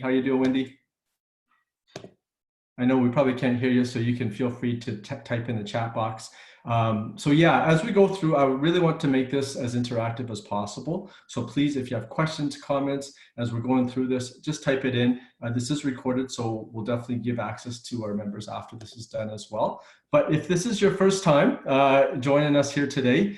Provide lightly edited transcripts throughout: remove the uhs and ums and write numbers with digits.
How you doing, Wendy? I know we probably can't hear you, so you can feel free to type in the chat box. So yeah, as we go through, I really want to make this as interactive as possible. So please, if you have questions, comments, as we're going through this, just type it in. This is recorded, so we'll definitely give access to our members after this is done as well. But if this is your first time joining us here today,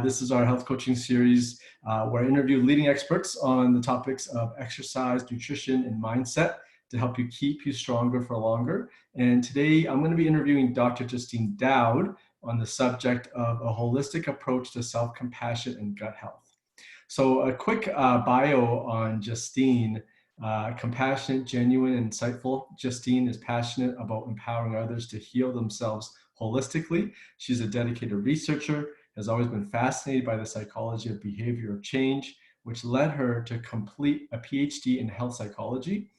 this is our health coaching series where I interview leading experts on the topics of exercise, nutrition, and mindset to help you keep you stronger for longer. And today I'm going to be interviewing Dr. Justine Dowd on the subject of a holistic approach to self-compassion and gut health. So a quick bio on Justine. Compassionate, genuine, and insightful. Justine is passionate about empowering others to heal themselves holistically. She's a dedicated researcher, has always been fascinated by the psychology of behavior of change, which led her to complete a PhD in health psychology.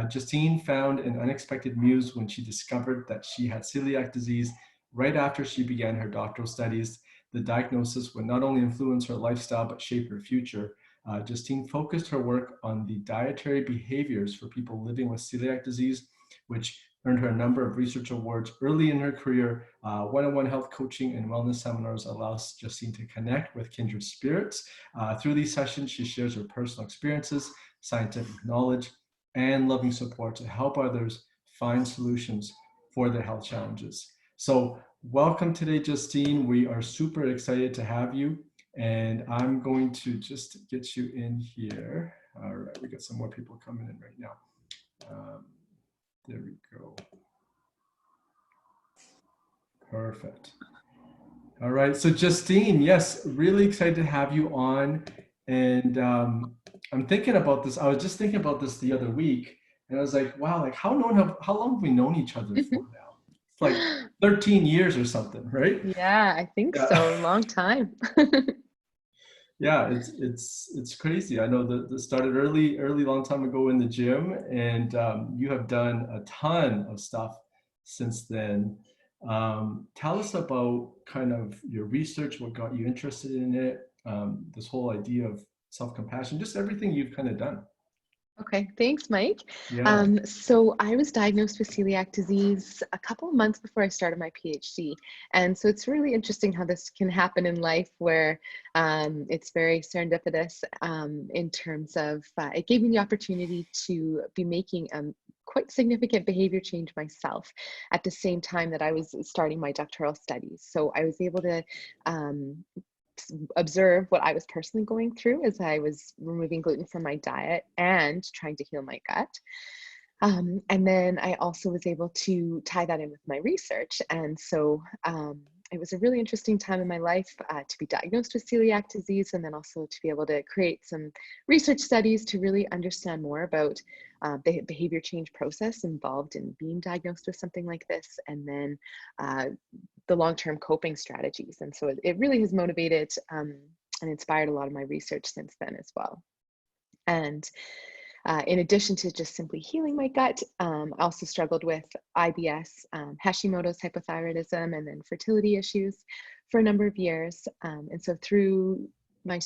Justine found an unexpected muse when she discovered that she had celiac disease right after she began her doctoral studies. The diagnosis would not only influence her lifestyle, but shape her future. Justine focused her work on the dietary behaviors for people living with celiac disease, which earned her a number of research awards early in her career. One-on-one health coaching and wellness seminars allows Justine to connect with kindred spirits. Through these sessions, she shares her personal experiences, scientific knowledge, and loving support to help others find solutions for their health challenges. So welcome today, Justine. We are super excited to have you. And I'm going to just get you in here. All right, we got some more people coming in right now. There we go. Perfect. All right, so Justine, yes, really excited to have you on. And I'm thinking about this. I was just thinking about this the other week, and I was like, wow, like how long have we known each other for now? It's like 13 years or something, right? Yeah, I think so. Long time. Yeah, it's crazy. I know that started early, long time ago in the gym, and you have done a ton of stuff since then. Tell us about kind of your research, what got you interested in it, this whole idea of self-compassion, just everything you've kind of done. Okay, thanks, Mike. Yeah. So I was diagnosed with celiac disease a couple of months before I started my PhD. And so it's really interesting how this can happen in life where it's very serendipitous in terms of it gave me the opportunity to be making quite significant behavior change myself at the same time that I was starting my doctoral studies. So I was able to observe what I was personally going through as I was removing gluten from my diet and trying to heal my gut. And then I also was able to tie that in with my research. And so it was a really interesting time in my life to be diagnosed with celiac disease, and then also to be able to create some research studies to really understand more about the behavior change process involved in being diagnosed with something like this, and then the long-term coping strategies. And so it really has motivated and inspired a lot of my research since then as well. And in addition to just simply healing my gut, I also struggled with IBS, Hashimoto's hypothyroidism, and then fertility issues for a number of years. And so through my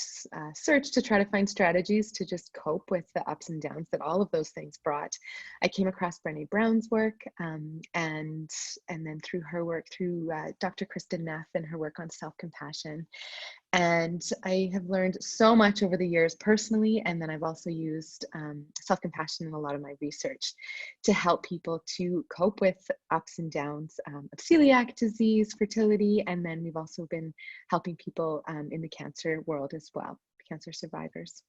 search to try to find strategies to just cope with the ups and downs that all of those things brought, I came across Brené Brown's work, and then through her work, through Dr. Kristen Neff and her work on self-compassion. And I have learned so much over the years personally, and then I've also used self-compassion in a lot of my research to help people to cope with ups and downs of celiac disease, fertility, and then we've also been helping people in the cancer world as well, cancer survivors.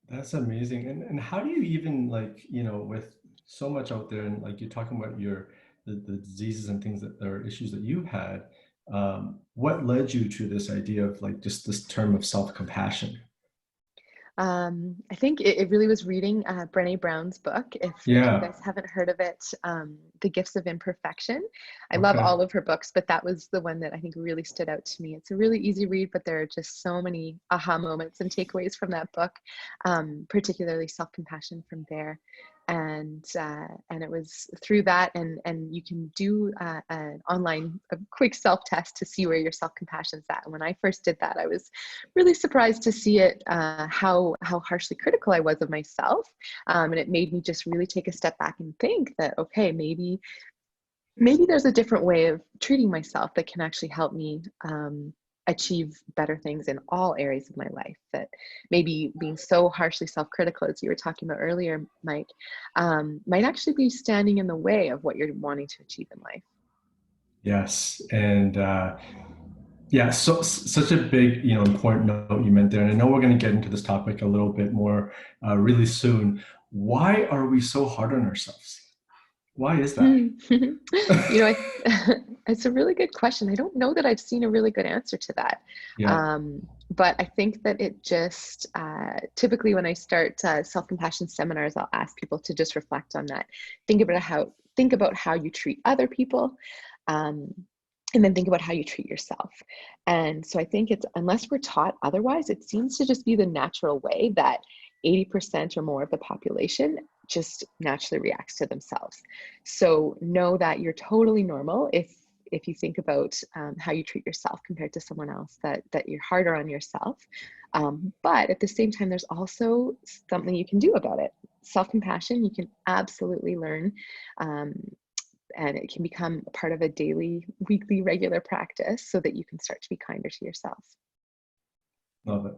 That's amazing. And how do you even, like, you know, with so much out there, and like you're talking about the diseases and things that are issues that you've had, what led you to this idea of like just this term of self-compassion? I think it really was reading Brené Brown's book. If you Yeah. guys haven't heard of it, The Gifts of Imperfection. I love Okay. all of her books, but that was the one that I think really stood out to me. It's a really easy read, but there are just so many aha moments and takeaways from that book, particularly self-compassion from there. And it was through that, and you can do an online a quick self-test to see where your self-compassion's at. And when I first did that, I was really surprised to see it, how harshly critical I was of myself. And it made me just really take a step back and think that, okay, maybe there's a different way of treating myself that can actually help me achieve better things in all areas of my life. That maybe being so harshly self-critical, as you were talking about earlier, Mike, might actually be standing in the way of what you're wanting to achieve in life. Yes. And yeah, so such a big, important note you meant there. And I know we're going to get into this topic a little bit more really soon. Why are we so hard on ourselves? Why is that? It's a really good question. I don't know that I've seen a really good answer to that. Yeah. But I think that it just, typically when I start self-compassion seminars, I'll ask people to just reflect on that. Think about how you treat other people. And then think about how you treat yourself. And so I think it's, unless we're taught otherwise, it seems to just be the natural way that 80% or more of the population just naturally reacts to themselves. So know that you're totally normal if you think about how you treat yourself compared to someone else, that you're harder on yourself. But at the same time, there's also something you can do about it. Self-compassion, you can absolutely learn, and it can become part of a daily, weekly, regular practice so that you can start to be kinder to yourself. Love it.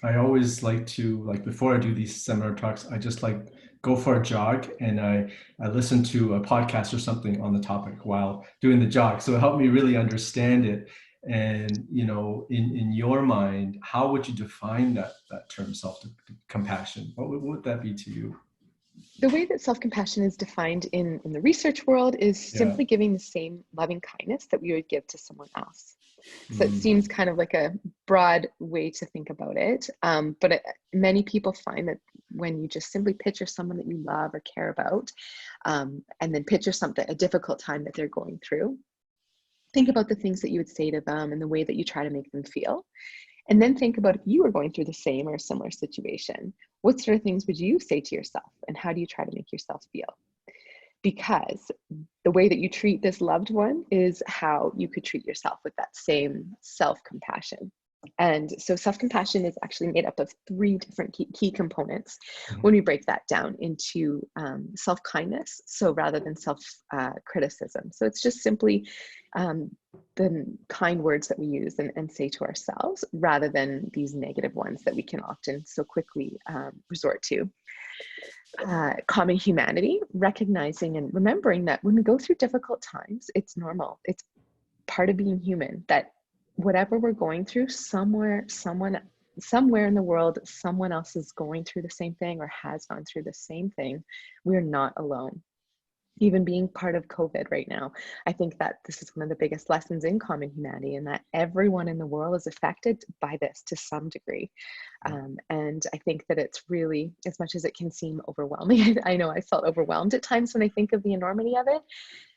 I always like to, like, before I do these seminar talks, I just like go for a jog, and I listen to a podcast or something on the topic while doing the jog. So it helped me really understand it. And, in your mind, how would you define that term self-compassion? What would that be to you? The way that self-compassion is defined in the research world is Yeah. simply giving the same loving kindness that we would give to someone else. So it Mm. seems kind of like a broad way to think about it. But many people find that when you just simply picture someone that you love or care about, and then picture a difficult time that they're going through, think about the things that you would say to them and the way that you try to make them feel. And then think about if you were going through the same or similar situation, what sort of things would you say to yourself, and how do you try to make yourself feel? Because the way that you treat this loved one is how you could treat yourself with that same self-compassion. And so self-compassion is actually made up of 3 different key components when we break that down into self-kindness. So rather than self-criticism. So it's just simply the kind words that we use and say to ourselves, rather than these negative ones that we can often so quickly resort to. Common humanity, recognizing and remembering that when we go through difficult times, it's normal. It's part of being human, that whatever we're going through, somewhere in the world, someone else is going through the same thing or has gone through the same thing. We're not alone. Even being part of COVID right now, I think that this is one of the biggest lessons in common humanity, and that everyone in the world is affected by this to some degree. And I think that it's really, as much as it can seem overwhelming, I know I felt overwhelmed at times when I think of the enormity of it.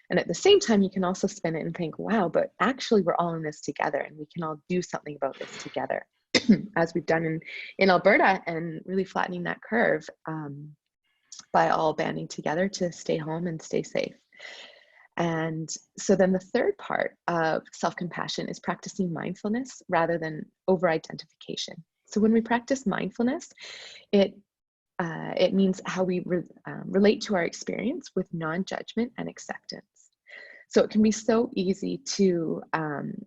And at the same time, you can also spin it and think, wow, but actually we're all in this together, and we can all do something about this together, as we've done in Alberta, and really flattening that curve. By all banding together to stay home and stay safe. And so then the third part of self-compassion is practicing mindfulness rather than over-identification. So when we practice mindfulness, it means how we relate to our experience with non-judgment and acceptance. So it can be so easy to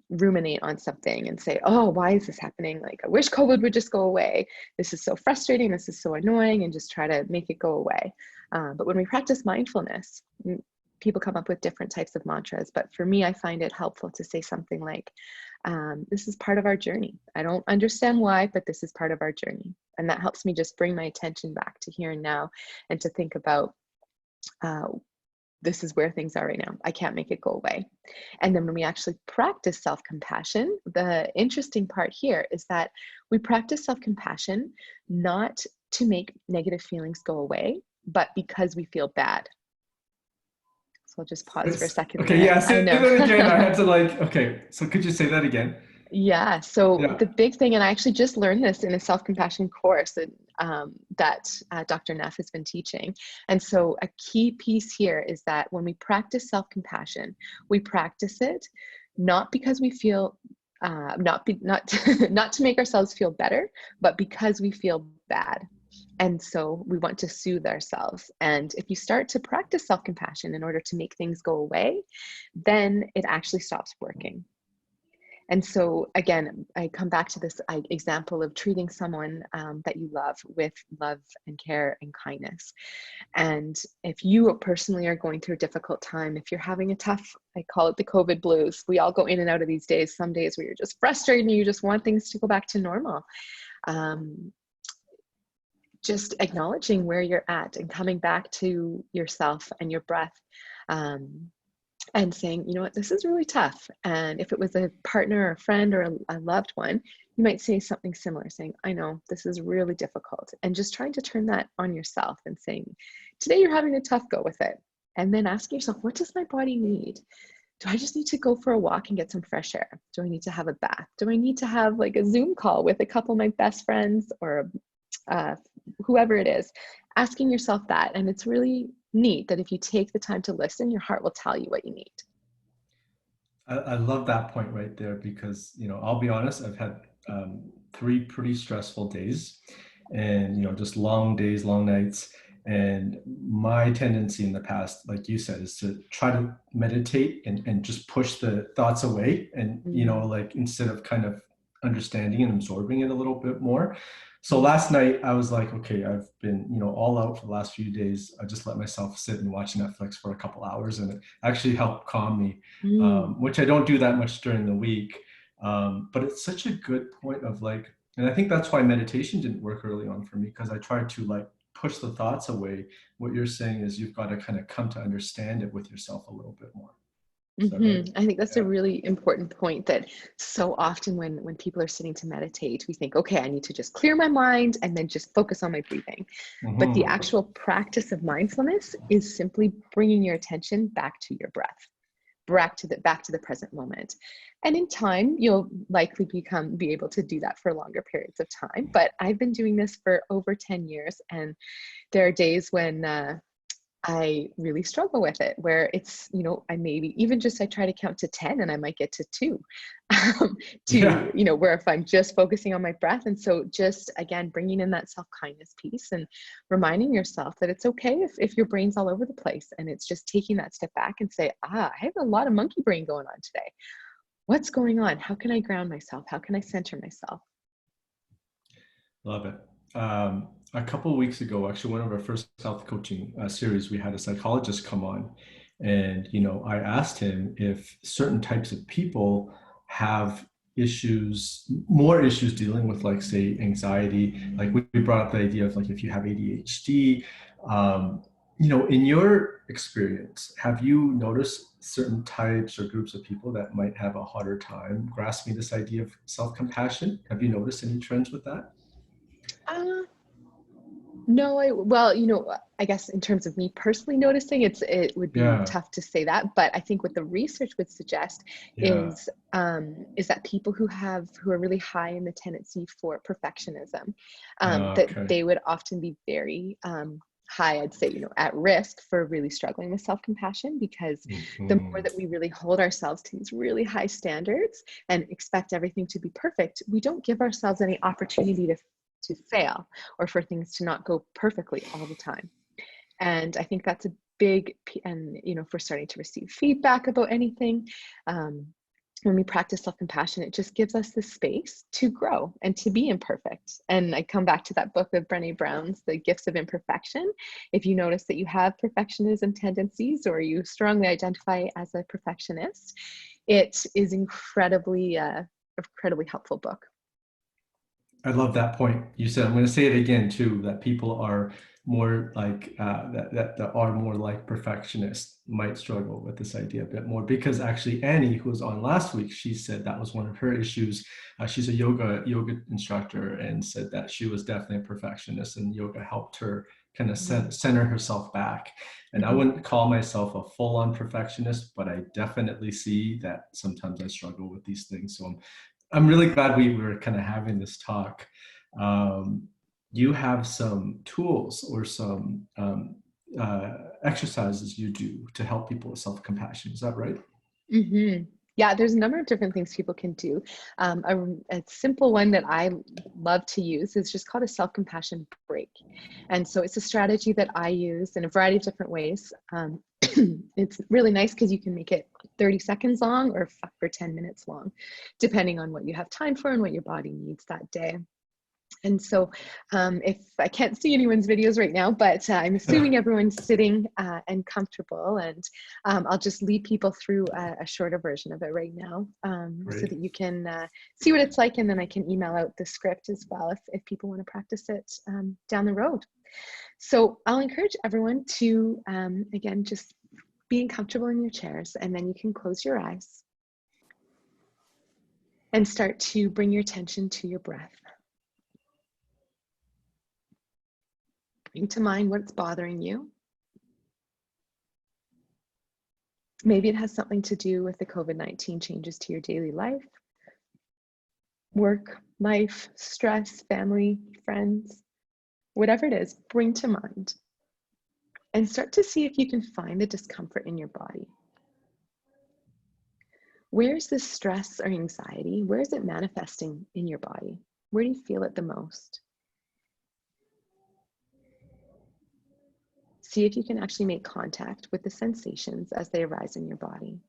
ruminate on something and say, oh, why is this happening? Like, I wish COVID would just go away. This is so frustrating. This is so annoying, and just try to make it go away. But when we practice mindfulness, people come up with different types of mantras. But for me, I find it helpful to say something like, this is part of our journey. I don't understand why, but this is part of our journey. And that helps me just bring my attention back to here and now, and to think about this is where things are right now. I can't make it go away. And then when we actually practice self-compassion, the interesting part here is that we practice self-compassion not to make negative feelings go away, but because we feel bad. So I'll just pause for a second Okay, there. yeah, I say know. that again. I had to okay, so could you say that again? Yeah. So Yeah. the big thing, and I actually just learned this in a self-compassion course that Dr. Neff has been teaching. And so a key piece here is that when we practice self-compassion, we practice it not because we feel not not to make ourselves feel better, but because we feel bad. And so we want to soothe ourselves. And if you start to practice self-compassion in order to make things go away, then it actually stops working. And so again, I come back to this example of treating someone that you love with love and care and kindness. And if you personally are going through a difficult time, if you're having a tough, I call it the COVID blues. We all go in and out of these days. Some days where you're just frustrated and you just want things to go back to normal. Just acknowledging where you're at and coming back to yourself and your breath. And saying, you know what, this is really tough. And if it was a partner or a friend or a loved one, you might say something similar, saying, I know this is really difficult. And just trying to turn that on yourself and saying, today you're having a tough go with it. And then asking yourself, what does my body need? Do I just need to go for a walk and get some fresh air? Do I need to have a bath? Do I need to have like a Zoom call with a couple of my best friends or whoever it is? Asking yourself that. And it's really neat that if you take the time to listen, your heart will tell you what you need. I love that point right there because, I'll be honest, I've had 3 pretty stressful days and, just long days, long nights. And my tendency in the past, like you said, is to try to meditate and just push the thoughts away. And, Mm. like instead of kind of understanding and absorbing it a little bit more. So Mm. last night I was like, okay, I've been, all out for the last few days. I just let myself sit and watch Netflix for a couple hours and it actually helped calm me, Mm. which I don't do that much during the week. But it's such a good point of like, and I think that's why meditation didn't work early on for me because I tried to like push the thoughts away. What you're saying is you've got to kind of come to understand it with yourself a little bit more. Is that right? I think that's a Yeah. really important point that so often when people are sitting to meditate, we think, okay, I need to just clear my mind and then just focus on my breathing. But the Mm-hmm. actual practice of mindfulness is simply bringing your attention back to your breath, back to the present moment. And in time, you'll likely be able to do that for longer periods of time. But I've been doing this for over 10 years, and there are days when I really struggle with it, where it's, I maybe even just I try to count to 10 and I might get to 2 Yeah. where if I'm just focusing on my breath. And so just again, bringing in that self-kindness piece and reminding yourself that it's okay if your brain's all over the place, and it's just taking that step back and say, I have a lot of monkey brain going on today. What's going on? How can I ground myself? How can I center myself? Love it. A couple of weeks ago, actually, one of our first health coaching series, we had a psychologist come on, and I asked him if certain types of people have more issues dealing with, like, say, anxiety. Like we brought up the idea of like if you have ADHD. In your experience, have you noticed certain types or groups of people that might have a harder time grasping this idea of self-compassion? Have you noticed any trends with that? Uh, No, well, I guess in terms of me personally noticing, it would be Yeah. tough to say that, but I think what the research would suggest Yeah. is that people who are really high in the tendency for perfectionism, that Okay. they would often be very high, I'd say, at risk for really struggling with self-compassion, because the more Mhm. that we really hold ourselves to these really high standards and expect everything to be perfect, we don't give ourselves any opportunity to fail or for things to not go perfectly all the time. And I think that's a and if we're starting to receive feedback about anything, um, when we practice self-compassion, it just gives us the space to grow and to be imperfect. And I come back to that book of Brené Brown's, The Gifts of Imperfection. If you notice that you have perfectionism tendencies or you strongly identify as a perfectionist, it is incredibly helpful book. I love that point. You said, I'm going to say it again too, that people are more like that are more like perfectionists might struggle with this idea a bit more because actually Annie, who was on last week, she said that was one of her issues. She's a yoga instructor and said that she was definitely a perfectionist and yoga helped her kind of Mhm. center herself back. And I Mhm. wouldn't call myself a full-on perfectionist, but I definitely see that sometimes I struggle with these things. So I'm really glad we were kind of having this talk. Um, you have some tools or some exercises you do to help people with self-compassion. Is that right? Mm-hmm. Yeah, there's a number of different things people can do. A simple one that I love to use is just called a self-compassion break. And so it's a strategy that I use in a variety of different ways. It's really nice because you can make it 30 seconds long or 10 minutes long, depending on what you have time for and what your body needs that day. And so if I can't see anyone's videos right now, but I'm assuming everyone's sitting and comfortable, and I'll just lead people through a shorter version of it right now so Great. that you can see what it's like, and then I can email out the script as well if people want to practice it down the road. So I'll encourage everyone to, again, just being comfortable in your chairs, and then you can close your eyes and start to bring your attention to your breath. Bring to mind what's bothering you. Maybe it has something to do with the COVID-19 changes to your daily life, work, life, stress, family, friends, whatever it is, bring to mind and start to see if you can find the discomfort in your body. Where's this stress or anxiety? Where is it manifesting in your body? Where do you feel it the most? See if you can actually make contact with the sensations as they arise in your body.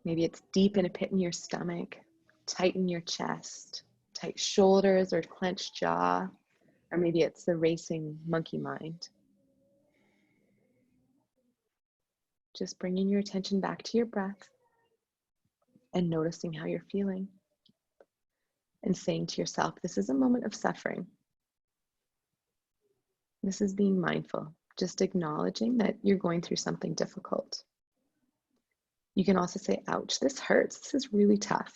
Maybe it's deep in a pit in your stomach, tight in your chest, tight shoulders or clenched jaw, or maybe it's the racing monkey mind. Just bringing your attention back to your breath and noticing how you're feeling and saying to yourself, this is a moment of suffering. This is being mindful, just acknowledging that you're going through something difficult. You can also say, ouch, this hurts. This is really tough.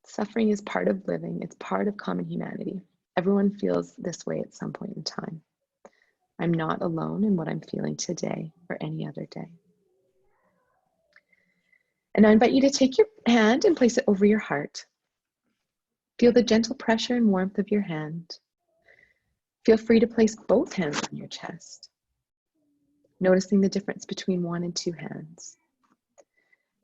Suffering is part of living. It's part of common humanity. Everyone feels this way at some point in time. I'm not alone in what I'm feeling today or any other day. And I invite you to take your hand and place it over your heart. Feel the gentle pressure and warmth of your hand. Feel free to place both hands on your chest, noticing the difference between one and two hands.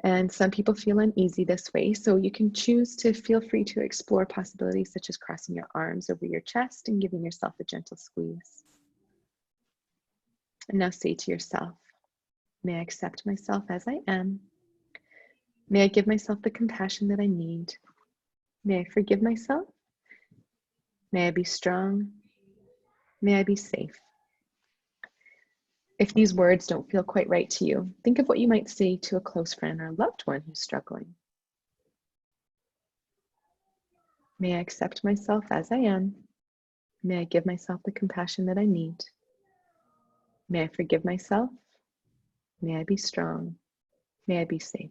And some people feel uneasy this way, so you can choose to feel free to explore possibilities such as crossing your arms over your chest and giving yourself a gentle squeeze. And now say to yourself, may I accept myself as I am? May I give myself the compassion that I need? May I forgive myself? May I be strong? May I be safe? If these words don't feel quite right to you, think of what you might say to a close friend or a loved one who's struggling. May I accept myself as I am? May I give myself the compassion that I need? May I forgive myself? May I be strong? May I be safe?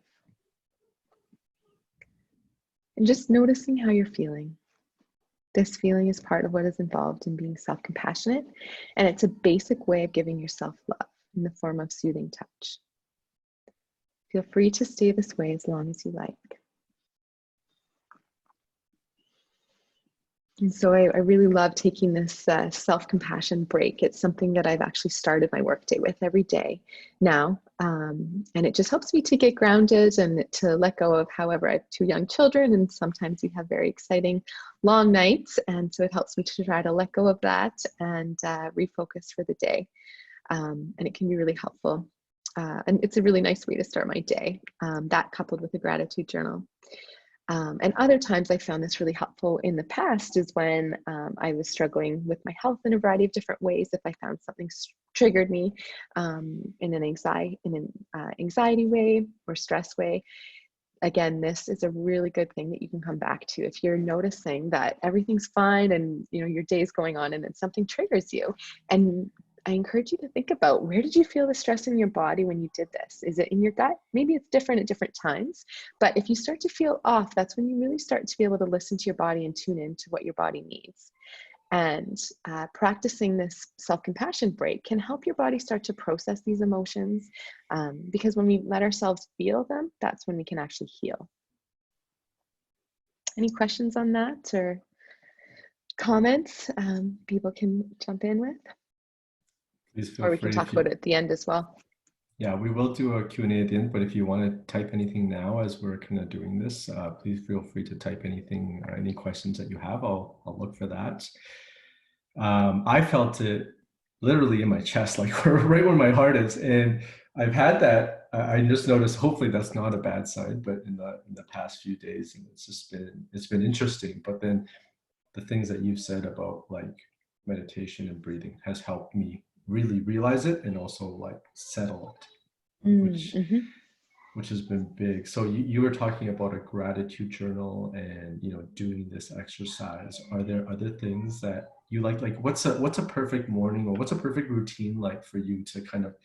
And just noticing how you're feeling. This feeling is part of what is involved in being self-compassionate, and it's a basic way of giving yourself love in the form of soothing touch. Feel free to stay this way as long as you like. And so I really love taking this self-compassion break. It's something that I've actually started my workday with every day now. And it just helps me to get grounded and to let go of, however, I have two young children, and sometimes we have very exciting long nights. And so it helps me to try to let go of that and refocus for the day. And it can be really helpful. And it's a really nice way to start my day, that coupled with a gratitude journal. And other times I found this really helpful in the past is when I was struggling with my health in a variety of different ways. If I found something triggered me in an anxiety way or stress way, again, this is a really good thing that you can come back to. If you're noticing that everything's fine and your day's going on and then something triggers you, and I encourage you to think about, where did you feel the stress in your body when you did this? Is it in your gut? Maybe it's different at different times, but if you start to feel off, that's when you really start to be able to listen to your body and tune into what your body needs. And practicing this self-compassion break can help your body start to process these emotions, because when we let ourselves feel them, that's when we can actually heal. Any questions on that or comments people can jump in with? Please feel Or we can free talk if you, about it at the end as well. yeah, we will do a Q&A at the end, but if you want to type anything now as we're kind of doing this, please feel free to type anything, any questions that you have. I'll look for that. I felt it literally in my chest, like right where my heart is. And I've had that. I just noticed, hopefully that's not a bad sign, but in the past few days, and it's been interesting. But then the things that you've said about like meditation and breathing has helped me really realize it and also like settle it, Mm-hmm. which has been big. So you were talking about a gratitude journal and, you know, doing this exercise. Are there other things that you like what's a perfect morning, or what's a perfect routine like for you to kind of,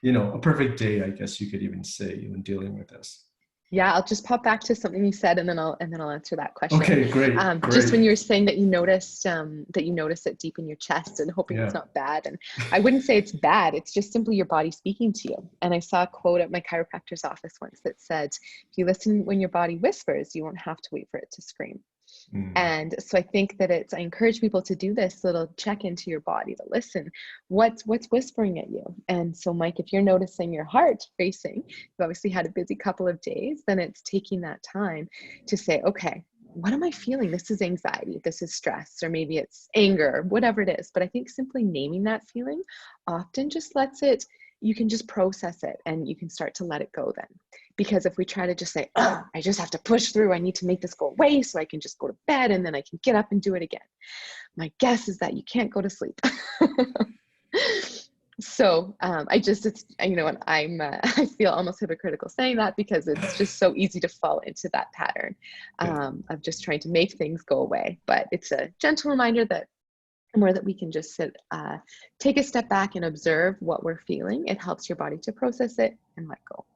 you know, a perfect day, I guess you could even say, when dealing with this? Yeah, I'll just pop back to something you said, and then I'll answer that question. Okay, great, Just when great. you were saying that you noticed it deep in your chest, and hoping it's Yeah. not bad, and I wouldn't say it's bad. It's just simply your body speaking to you. And I saw a quote at my chiropractor's office once that said, "If you listen when your body whispers, you won't have to wait for it to scream." Mm. And so I think that I encourage people to do this little check into your body, to listen, what's whispering at you. And so, Mike, if you're noticing your heart racing, you've obviously had a busy couple of days, then it's taking that time to say, okay, what am I feeling? This is anxiety, this is stress, or maybe it's anger, whatever it is. But I think simply naming that feeling often just lets it, you can just process it and you can start to let it go then. Because if we try to just say, oh, I just have to push through, I need to make this go away so I can just go to bed and then I can get up and do it again, my guess is that you can't go to sleep. So it's, you know, and I feel almost hypocritical saying that, because it's just so easy to fall into that pattern Yeah. of just trying to make things go away. But it's a gentle reminder that the more that we can just take a step back and observe what we're feeling, it helps your body to process it and let go.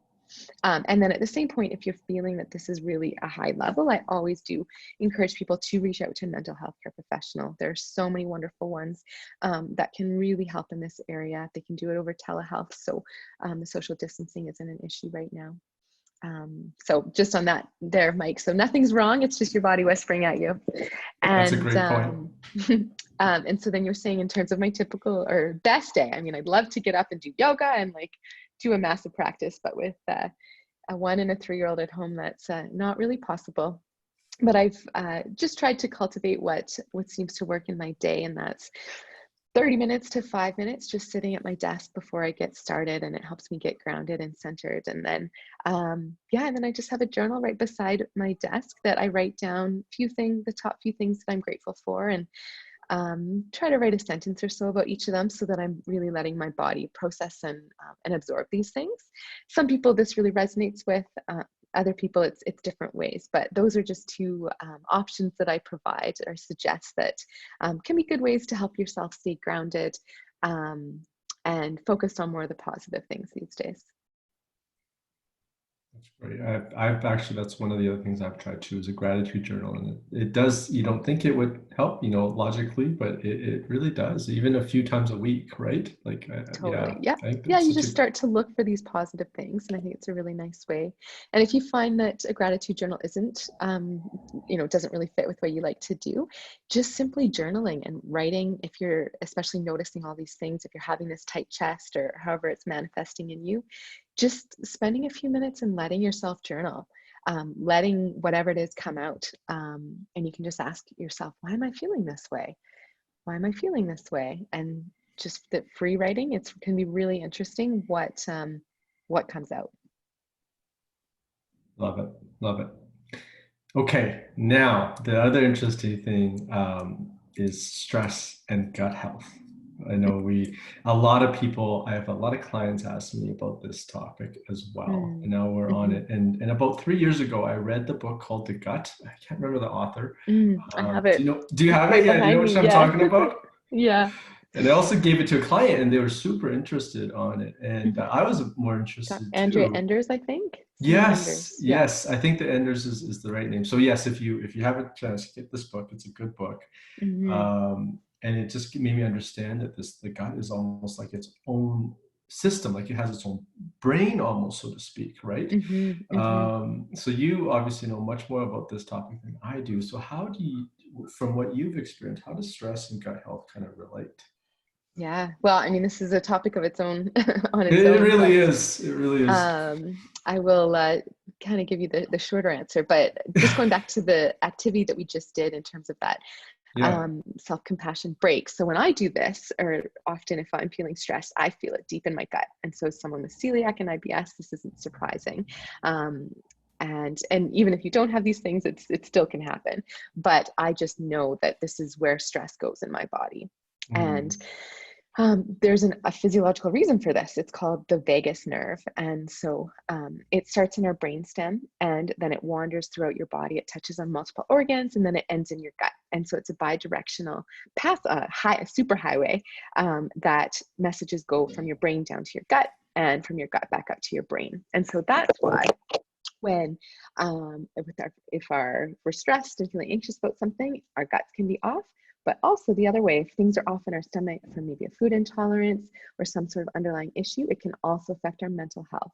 And then at the same point, if you're feeling that this is really a high level, I always do encourage people to reach out to a mental health care professional. There are so many wonderful ones that can really help in this area. They can do it over telehealth, so the social distancing isn't an issue right now. So just on that there, Mike, so nothing's wrong, it's just your body whispering at you. That's a And great point. and so then you're saying, in terms of my typical or best day, I mean, I'd love to get up and do yoga and like do a massive practice, but with a 1 and a 3-year-old at home, that's not really possible. But I've just tried to cultivate what seems to work in my day, and that's 30 minutes to 5 minutes just sitting at my desk before I get started, and it helps me get grounded and centered. And then and then I just have a journal right beside my desk that I write down the top few things that I'm grateful for, and try to write a sentence or so about each of them, so that I'm really letting my body process and absorb these things. Some people this really resonates with, other people it's different ways, but those are just two options that I provide or suggest that can be good ways to help yourself stay grounded and focused on more of the positive things these days. That's great. I've actually, that's one of the other things I've tried too, is a gratitude journal. And it does, you don't think it would help, you know, logically, but it really does, even a few times a week, right? Like, Totally. yeah, Yeah. I think Yeah. that's You such a, just start to look for these positive things. And I think it's a really nice way. And if you find that a gratitude journal isn't, doesn't really fit with what you like to do, just simply journaling and writing, if you're especially noticing all these things, if you're having this tight chest or however it's manifesting in you, just spending a few minutes and letting yourself journal, letting whatever it is come out. And you can just ask yourself, why am I feeling this way? Why am I feeling this way? And just the free writing, it can be really interesting what comes out. love it, love it. Okay, now the other interesting thing is stress and gut health. I know I have a lot of clients ask me about this topic as well. And now we're on Mm-hmm. it. And about 3 years ago, I read the book called The Gut. I can't remember the author. I have it Do you have it? right Yeah, do you know behind what me. I'm Yeah. talking about? Yeah. And I also gave it to a client and they were super interested on it. And I was more interested Andrea too. Enders, I think. Cindy Yes, Enders. Yeah. yes. I think the Enders is the right name. So yes, if you have a chance to get this book, it's a good book. Mm-hmm. And it just made me understand that the gut is almost like its own system, like it has its own brain almost, so to speak, right? Mm-hmm, mm-hmm. So you obviously know much more about this topic than I do. So how do you, from what you've experienced, how does stress and gut health kind of relate? Yeah. Well, I mean, this is a topic of its own on its It own, really but is. It really is. I will kind of give you the shorter answer. But just going back to the activity that we just did in terms of that Yeah. self-compassion break. So when I do this, or often if I'm feeling stressed, I feel it deep in my gut. And so as someone with celiac and IBS, this isn't surprising. Um, and even if you don't have these things, it still can happen. But I just know that this is where stress goes in my body. And Mm. there's a physiological reason for this. It's called the vagus nerve. And so it starts in our brainstem and then it wanders throughout your body. It touches on multiple organs and then it ends in your gut. And so it's a bidirectional path, a super highway that messages go from your brain down to your gut and from your gut back up to your brain. And so that's why when if we're stressed and feeling anxious about something, our guts can be off. But also the other way, if things are off in our stomach from maybe a food intolerance or some sort of underlying issue, it can also affect our mental health.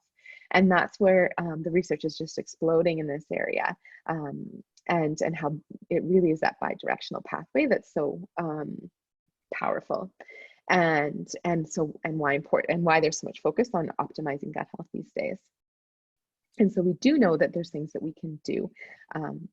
And that's where the research is just exploding in this area, and how it really is that bi-directional pathway that's so powerful. And why important and why there's so much focus on optimizing gut health these days. And so we do know that there's things that we can do.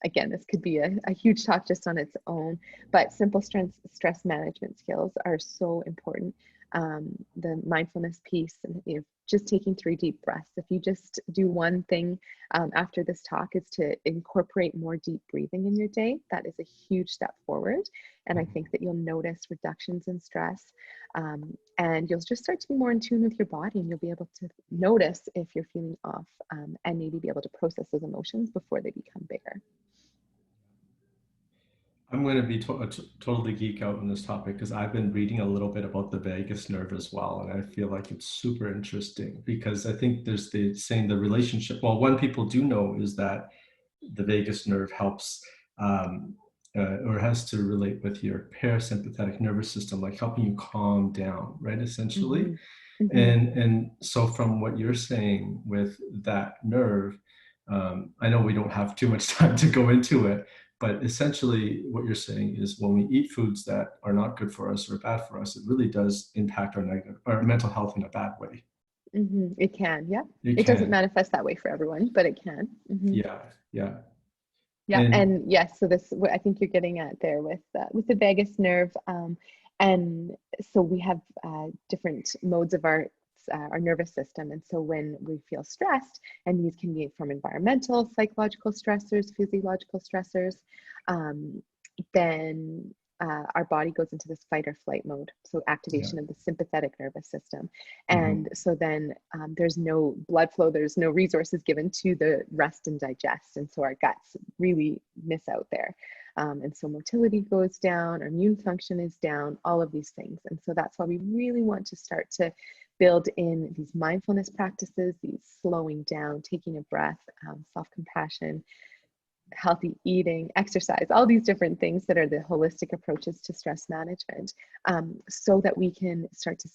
Again, this could be a huge talk just on its own, but simple stress management skills are so important. The mindfulness piece, and just taking 3 deep breaths. If you just do one thing after this talk, is to incorporate more deep breathing in your day. That is a huge step forward. And I think that you'll notice reductions in stress. And you'll just start to be more in tune with your body, and you'll be able to notice if you're feeling off, and maybe be able to process those emotions before they become bigger. I'm going to be totally geek out on this topic because I've been reading a little bit about the vagus nerve as well, and I feel like it's super interesting because I think there's the saying the relationship. Well, one people do know is that the vagus nerve helps or has to relate with your parasympathetic nervous system, like helping you calm down, right? Essentially. Mm-hmm. Mm-hmm. And so from what you're saying with that nerve, I know we don't have too much time to go into it, but essentially what you're saying is when we eat foods that are not good for us or bad for us, it really does impact our mental health in a bad way. Mm-hmm. It can, yeah. It It doesn't can. manifest that way for everyone, but it can. Mm-hmm. Yeah. Yeah. Yeah, And and yes, so this what I think you're getting at there with the vagus nerve, and so we have different modes of our nervous system, and so when we feel stressed, and these can be from environmental, psychological stressors, physiological stressors, um, then our body goes into this fight or flight mode, so yeah. activation of the sympathetic nervous system. And Hmm. so then there's no blood flow, there's no resources given to the rest and digest. And so our guts really miss out there. And so motility goes down, our immune function is down, all of these things. And so that's why we really want to start to build in these mindfulness practices, these slowing down, taking a breath, self-compassion, healthy eating, exercise, all these different things that are the holistic approaches to stress management, so that we can start to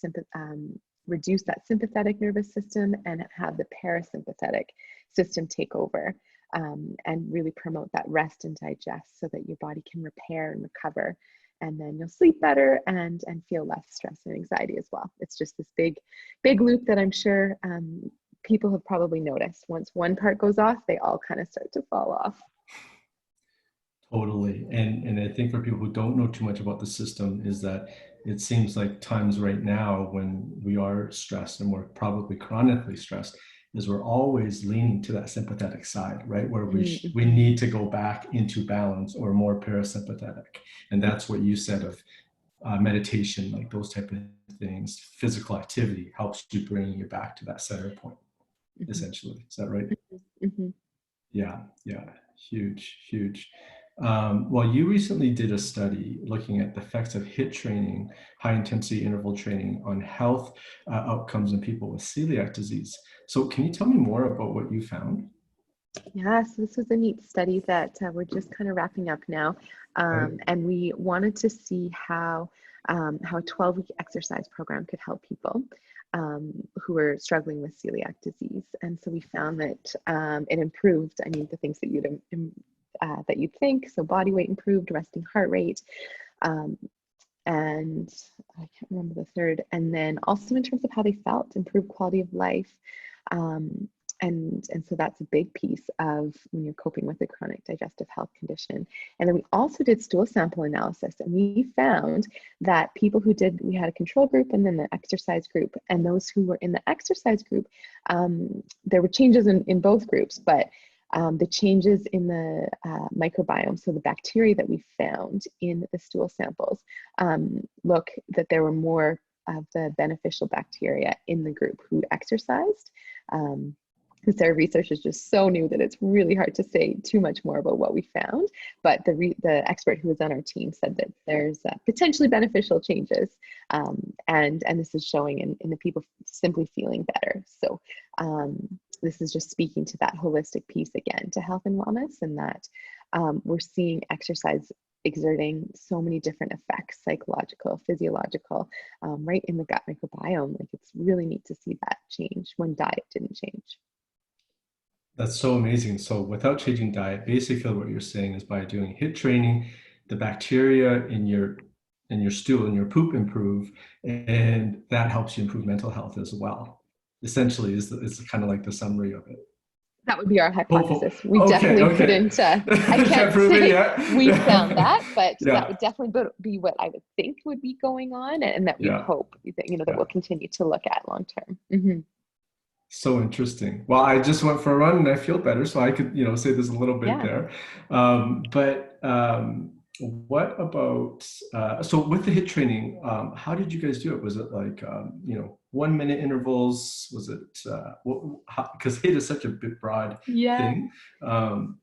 reduce that sympathetic nervous system and have the parasympathetic system take over, and really promote that rest and digest so that your body can repair and recover. And then you'll sleep better and feel less stress and anxiety as well. It's just this big loop that I'm sure people have probably noticed. Once one part goes off, they all kind of start to fall off. Totally. And I think for people who don't know too much about the system is that it seems like times right now when we are stressed and we're probably chronically stressed is we're always leaning to that sympathetic side, right? Where we Mm-hmm. need to go back into balance or more parasympathetic. And that's what you said of meditation, like those type of things. Physical activity helps you bring you back to that center point, Mm-hmm. essentially. Is that right? Mm-hmm. Yeah, yeah, huge, huge. Well, you recently did a study looking at the effects of HIIT training, high intensity interval training, on health outcomes in people with celiac disease. So, can you tell me more about what you found? Yeah, so this was a neat study that we're just kind of wrapping up now. Right? And we wanted to see how a 12-week exercise program could help people who are struggling with celiac disease. And so we found that it improved, I mean, the things that you'd think. So body weight improved, resting heart rate, um, and I can't remember the third. And then also in terms of how they felt, improved quality of life. Um, and so that's a big piece of when you're coping with a chronic digestive health condition. And then we also did stool sample analysis, and we found that we had a control group and then the exercise group, and those who were in the exercise group, there were changes in both groups, but the changes in the microbiome, so the bacteria that we found in the stool samples, look that there were more of the beneficial bacteria in the group who exercised. Because our research is just so new that it's really hard to say too much more about what we found. But the expert who was on our team said that there's potentially beneficial changes, and this is showing in the people simply feeling better. So this is just speaking to that holistic piece again to health and wellness, and that we're seeing exercise exerting so many different effects, psychological, physiological, right in the gut microbiome. Like, it's really neat to see that change when diet didn't change. That's so amazing. So without changing diet, basically what you're saying is by doing HIIT training, the bacteria in your stool and your poop improve, and that helps you improve mental health as well. Essentially, is kind of like the summary of it. That would be our Hopeful. hypothesis. We Okay, definitely okay. couldn't, I Can't can't prove it say yet. we found that, but that Yeah, would definitely be what I would think would be going on, and that we yeah, hope that, that yeah. we'll continue to look at long term. Mm-hmm. So interesting. Well, I just went for a run and I feel better, so I could, say there's a little bit Yeah. there. But what about so with the HIIT training? How did you guys do it? Was it like 1 minute intervals? Was it because HIIT is such a big broad Yeah. thing? Um,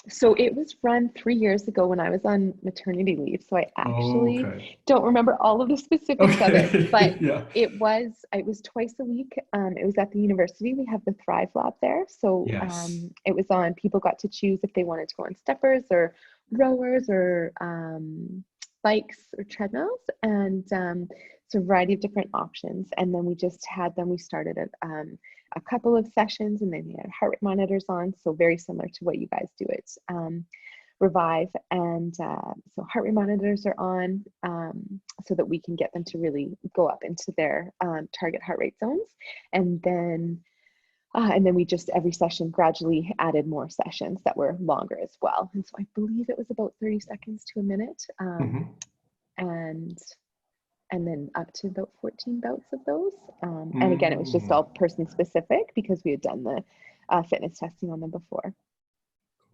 So it was run 3 years ago when I was on maternity leave. So I actually okay, don't remember all of the specifics of it, but okay, yeah, it was twice a week. It was at the university. We have the Thrive Lab there. So yes, it was on, people got to choose if they wanted to go on steppers or rowers or bikes or treadmills, and so a variety of different options. And then we just had them, we started at a couple of sessions, and then we had heart rate monitors on, so very similar to what you guys do at Revive. And so heart rate monitors are on, so that we can get them to really go up into their target heart rate zones. And then we just every session gradually added more sessions that were longer as well. And so I believe it was about 30 seconds to a minute, hmm and then up to about 14 bouts of those. And again, it was just mm all person specific because we had done the fitness testing on them before.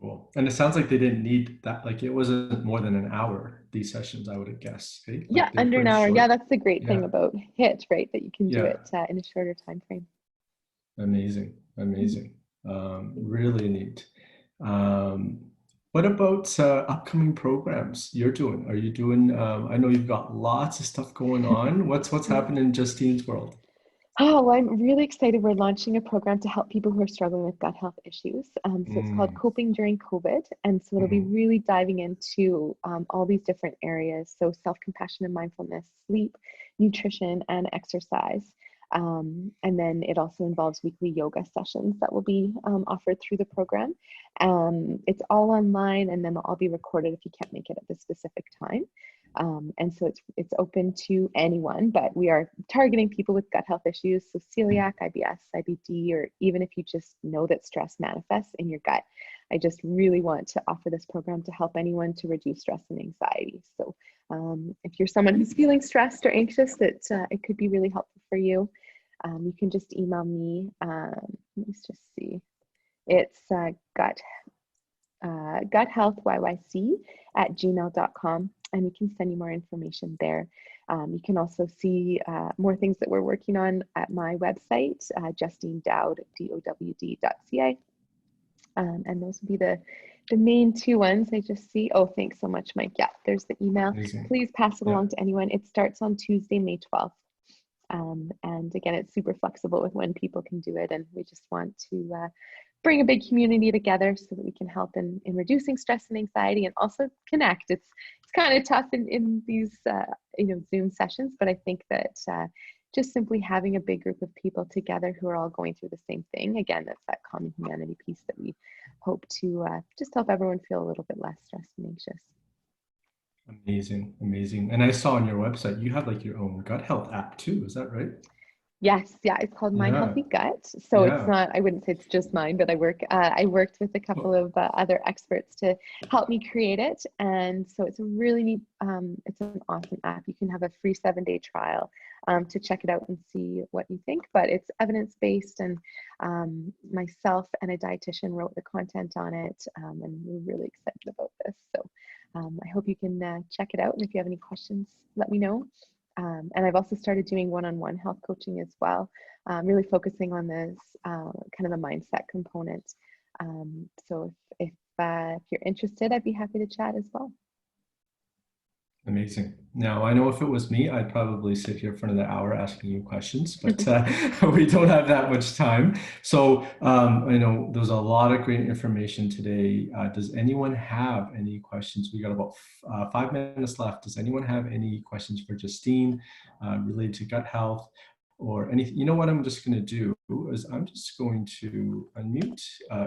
Cool. And it sounds like they didn't need that. Like it wasn't more than an hour. These sessions, I would guess. Okay, Yeah, like they're under an pretty hour. Yeah, short. that's the great thing Yeah, about HIT, right? That you can do yeah. it in a shorter time frame. Amazing, Mhm. amazing. Really neat. Um, what about upcoming programs you're doing? Are you doing? I know you've got lots of stuff going on. What's Yeah. happening in Justine's world? Oh, well, I'm really excited. We're launching a program to help people who are struggling with gut health issues. So it's called Mm, Coping During COVID. And so it'll be hmm really diving into all these different areas. So self-compassion and mindfulness, sleep, nutrition, and exercise. And then it also involves weekly yoga sessions that will be offered through the program. It's all online, and then they'll all be recorded if you can't make it at the specific time. And so it's open to anyone, but we are targeting people with gut health issues, so celiac, IBS, IBD, or even if you just know that stress manifests in your gut. I just really want to offer this program to help anyone to reduce stress and anxiety. So if you're someone who's feeling stressed or anxious, that it could be really helpful for you, you can just email me. Let's just see. It's guthealthyyc@gmail.com, and we can send you more information there. You can also see more things that we're working on at my website, Justine Dowd, DOWD.ca. And those would be the main two ones I just see. Oh, thanks so much, Mike. Yeah, there's the email. amazing. Please pass it Yeah. along to anyone. It starts on Tuesday, May 12th. And again, it's super flexible with when people can do it. And we just want to bring a big community together so that we can help in reducing stress and anxiety, and also connect. It's kind of tough in these Zoom sessions, but I think that just simply having a big group of people together who are all going through the same thing, again, that's that common humanity piece that we hope to just help everyone feel a little bit less stressed and anxious. Amazing, amazing. And I saw on your website you have like your own gut health app too. Is that right? Yes, yeah, it's called My Yeah, Healthy Gut. So it's yeah. not, I wouldn't say it's just mine, but I worked with a couple of other experts to help me create it. And so it's a really neat, it's an awesome app. You can have a free 7-day trial to check it out and see what you think, but it's evidence-based, and myself and a dietitian wrote the content on it, and we're really excited about this. So I hope you can check it out. And if you have any questions, let me know. And I've also started doing one-on-one health coaching as well, really focusing on this kind of a mindset component. So if you're interested, I'd be happy to chat as well. Amazing. Now, I know if it was me, I'd probably sit here for another hour asking you questions, but we don't have that much time. So I know there's a lot of great information today. Does anyone have any questions? We got about 5 minutes left. Does anyone have any questions for Justine related to gut health or anything? You know what I'm just going to do is I'm just going to unmute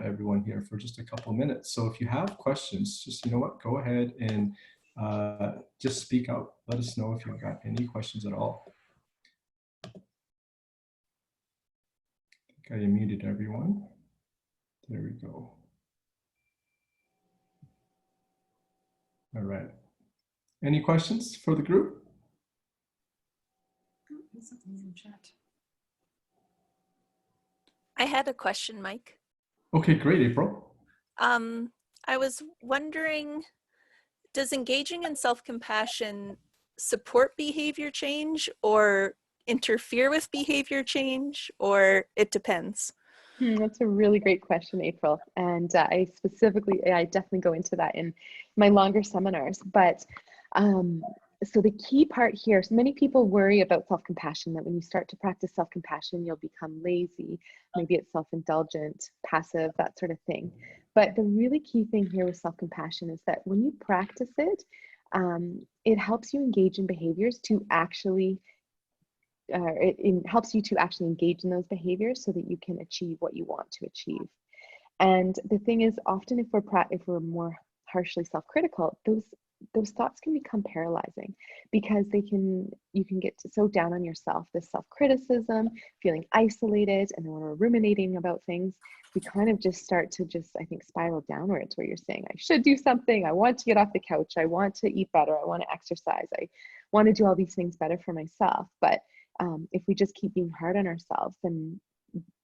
everyone here for just a couple minutes. So if you have questions, just, you know what, go ahead and just speak out. Let us know if you've got any questions at all. I think I muted everyone. There we go. All right. Any questions for the group? I had a question, Mike. Okay, great, April. I was wondering, does engaging in self-compassion support behavior change or interfere with behavior change, or it depends? That's a really great question, April. And I definitely go into that in my longer seminars. But so the key part here, so many people worry about self-compassion, that when you start to practice self-compassion, you'll become lazy, maybe it's self-indulgent, passive, that sort of thing. But the really key thing here with self-compassion is that when you practice it, it helps you engage in behaviors to actually it helps you to actually engage in those behaviors so that you can achieve what you want to achieve. And the thing is, often if we're more harshly self-critical, those thoughts can become paralyzing, because you can get so down on yourself, this self-criticism, feeling isolated, and then when we're ruminating about things, we kind of just start to I think, spiral downwards, where you're saying, I should do something, I want to get off the couch, I want to eat better, I want to exercise, I want to do all these things better for myself. But if we just keep being hard on ourselves, then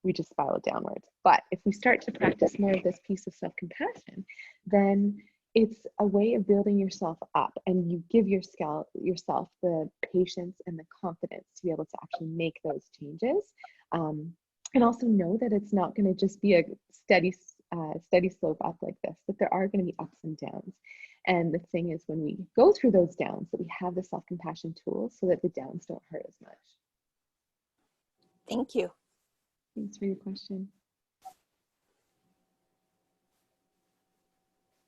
we just spiral downwards. But if we start to practice more of this piece of self-compassion, then it's a way of building yourself up, and you give yourself the patience and the confidence to be able to actually make those changes, and also know that it's not going to just be a steady slope up like this, that there are going to be ups and downs. And the thing is, when we go through those downs, that we have the self-compassion tools so that the downs don't hurt as much. Thank you. Thanks for your question.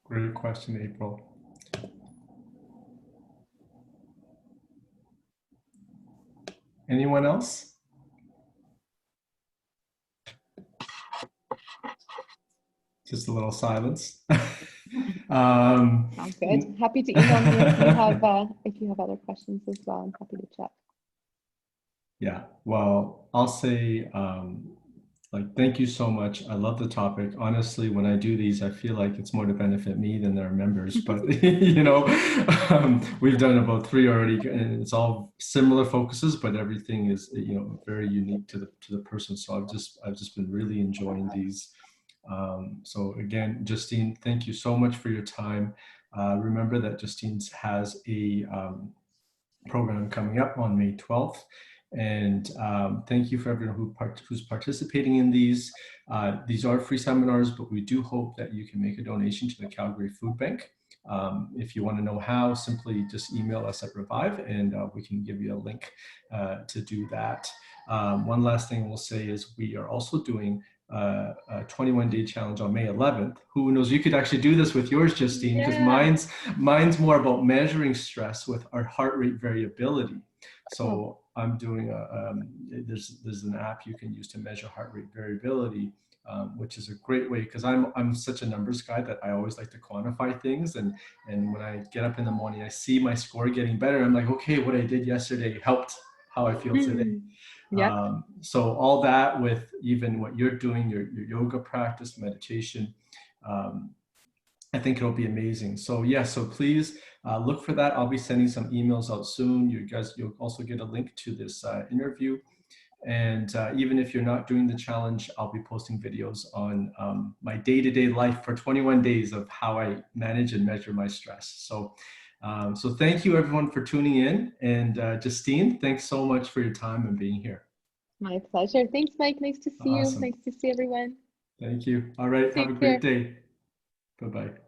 Great question, April. Anyone else? Just a little silence. Sounds good. Happy to email me if you have other questions as well. I'm happy to chat. Yeah, well, I'll say, thank you so much. I love the topic. Honestly, when I do these, I feel like it's more to benefit me than their members. But we've done about 3 already, and it's all similar focuses, but everything is very unique to the person. So I've just been really enjoying these. So again, Justine, thank you so much for your time. Remember that Justine has a program coming up on May 12th. And thank you for everyone who's participating in these. These are free seminars, but we do hope that you can make a donation to the Calgary Food Bank. If you want to know how, simply just email us at Revive, and we can give you a link to do that. One last thing we'll say is we are also doing a 21-day challenge on May 11th. Who knows? You could actually do this with yours, Justine, because Yeah. mine's more about measuring stress with our heart rate variability. Oh. So I'm doing there's an app you can use to measure heart rate variability, which is a great way, because I'm such a numbers guy that I always like to quantify things, and when I get up in the morning, I see my score getting better. I'm like, okay, what I did yesterday helped how I feel today. Yep. So all that, with even what you're doing, your yoga practice, meditation, I think it'll be amazing. So yeah, so please look for that. I'll be sending some emails out soon. You'll also get a link to this interview. And even if you're not doing the challenge, I'll be posting videos on my day-to-day life for 21 days of how I manage and measure my stress. So thank you everyone for tuning in. And Justine, thanks so much for your time and being here. My pleasure. Thanks, Mike. Nice to see you. Awesome. Nice to see everyone. Thank you. All right. Have a Take care. great day. Bye-bye.